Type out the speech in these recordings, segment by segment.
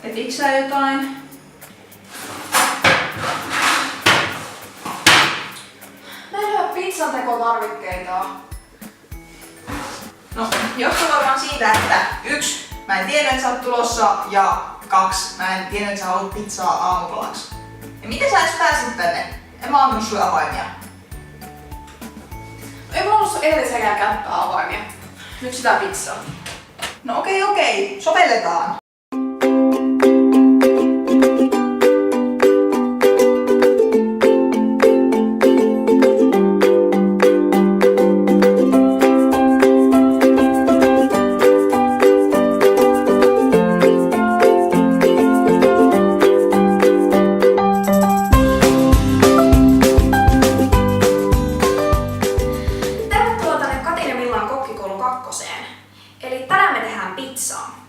Etiksä jotain? Mä en lyö pizzan tekotarvikkeita. No, johtuu varmaan siitä, että 1. Mä en tiedä, että sä oot tulossa, ja 2. Mä en tiedä, että sä haluat pizzaa aamupalaksi. Ja miten sä edes pääsit tänne? En mä antanut sulle avaimia. Ei mulla ollut edellisäkään käyttää avaimia. Nyt sitä pizzaa. No okei, sovelletaan. Eli tänään me tehdään pizzaa.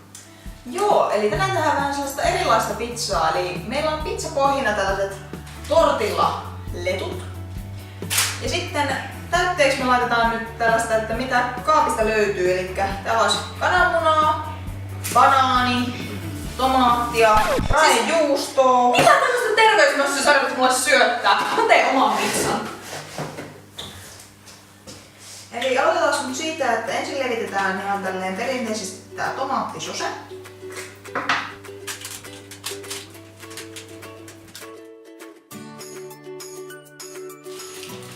Joo, eli tänään tehdään vähän sellaista erilaista pizzaa. Eli meillä on pizzapohjina tällaiset tortilla-letut. Ja sitten täytteeksi me laitetaan nyt tällaista, että mitä kaapista löytyy. Eli täällä olisi kananmunaa, banaani, tomaattia, raajuustoa. Mitä tämmöistä terveysmössöä sä yrität mulle syöttää? Mä teen oman pizzan. Eli aloitetaan nyt siitä, että ensin levitetään ihan tälleen perinteisesti tää tomaattisose.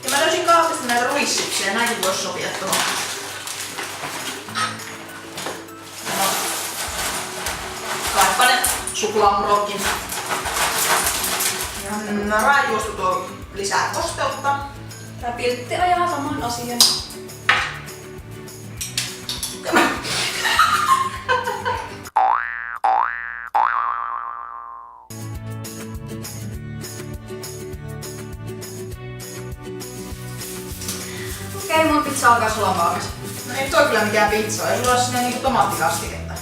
Ja mä löysin kaapista näitä ruissipsiä, näihin voisi sopia tuohon. No. Kaipa ne suklaamurokin. Ja raajuusto tuo lisää kosteutta. Tää Piltti ajaa saman asian. Okei, mun pizza alkaa sulaa valmis. No ei toi kyllä mikään pizza, ei sulla ole sinne niinku tomaattikastiketta.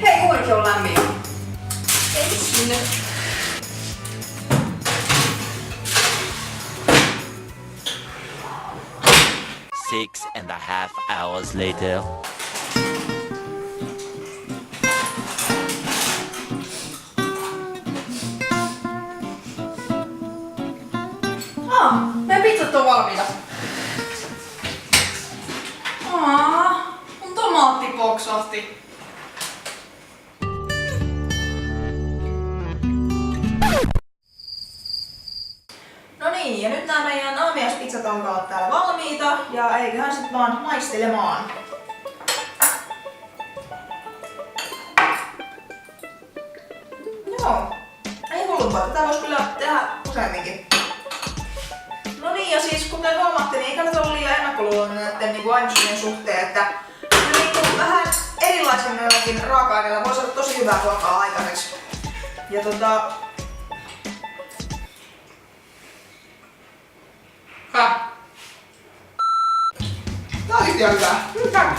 Hei, uunikin on lämmin. Ei sinne. Six and a half hours later. Meidän pizzat on valmiita. Mun tomaatti poksahti. No niin, ja nyt nämä meidän aamiaispizzat alkaa olla täällä valmiita, ja eiköhän sit vaan maistelemaan. Joo, ei hullumpaa, tätä vois kyllä tehdä useamminkin. No niin, ja siis kuten huomaatte, niin ei kannata olla liian ennakkoluuloinen näiden niin ainesosien suhteen, että niin vähän erilaisemmillakin raaka-aineilla voi saada tosi hyvää ruokaa aikaiseksi. Ja Tää oli ihan hyvä.